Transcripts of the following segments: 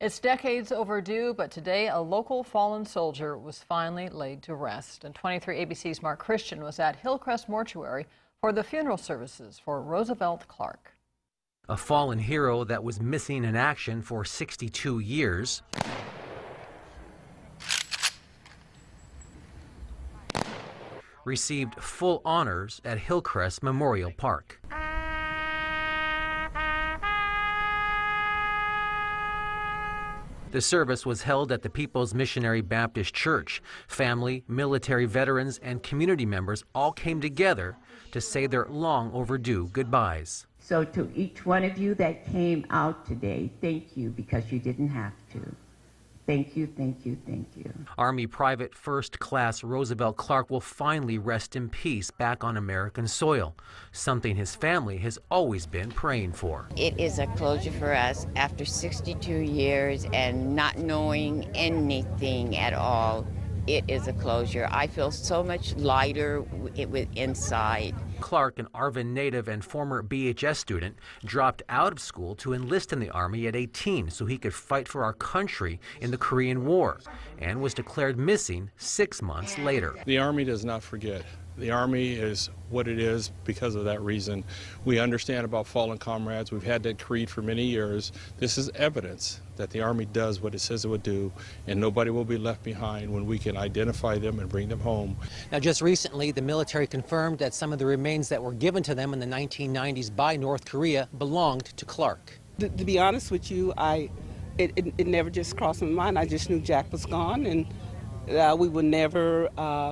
It's decades overdue, but today a local fallen soldier was finally laid to rest. And 23 ABC's Mark Christian was at Hillcrest Mortuary for the funeral services for Roosevelt Clark. A fallen hero that was missing in action for 62 years. Received full honors at Hillcrest Memorial Park. The service was held at the People's Missionary Baptist Church. Family, military veterans, and community members all came together to say their long overdue goodbyes. So to each one of you that came out today, thank you, because you didn't have to. Thank you, thank you, thank you. Army Private First Class Roosevelt Clark will finally rest in peace back on American soil, something his family has always been praying for. It is a closure for us after 62 years and not knowing anything at all. It is a closure. I feel so much lighter inside. Clark, an Arvin native and former BHS student, dropped out of school to enlist in the Army at 18 so he could fight for our country in the Korean War, and was declared missing 6 months later. The Army does not forget. The Army is what it is because of that reason. We understand about fallen comrades. We've had that creed for many years. This is evidence that the Army does what it says it would do, and nobody will be left behind when we can identify them and bring them home. Now, just recently, the military confirmed that some of the remains that were given to them in the 1990s by North Korea belonged to Clark. To be honest with you, it never just crossed my mind. I just knew Jack was gone, and we would never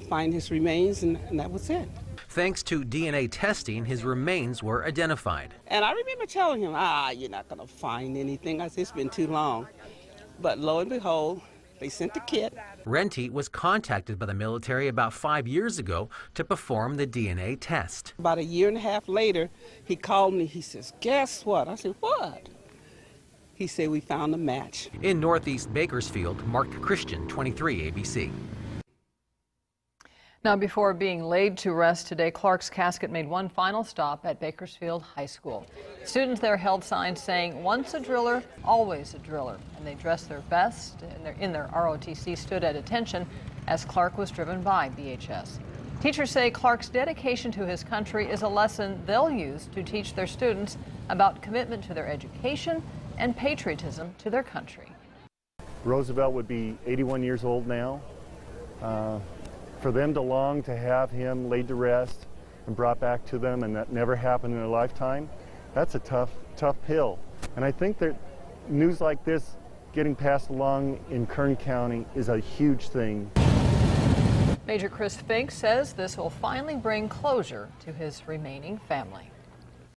find his remains, and that was it. Thanks to DNA testing, his remains were identified. And I remember telling him, you're not going to find anything. I said, it's been too long. But lo and behold, they sent the kit. Renty was contacted by the military about 5 years ago to perform the DNA test. About a year and a half later, he called me. He says, guess what? I said, what? He said, we found a match. In Northeast Bakersfield, Mark Christian, 23 ABC. Now, before being laid to rest today, Clark's casket made one final stop at Bakersfield High School. Students there held signs saying, once a driller, always a driller. And they dressed their best in their ROTC stood at attention as Clark was driven by BHS. Teachers say Clark's dedication to his country is a lesson they'll use to teach their students about commitment to their education and patriotism to their country. Roosevelt would be 81 years old now. For them to long to have him laid to rest and brought back to them, and that never happened in their lifetime, that's a tough pill. And I think that news like this getting passed along in Kern County is a huge thing. Major Chris Fink says this will finally bring closure to his remaining family.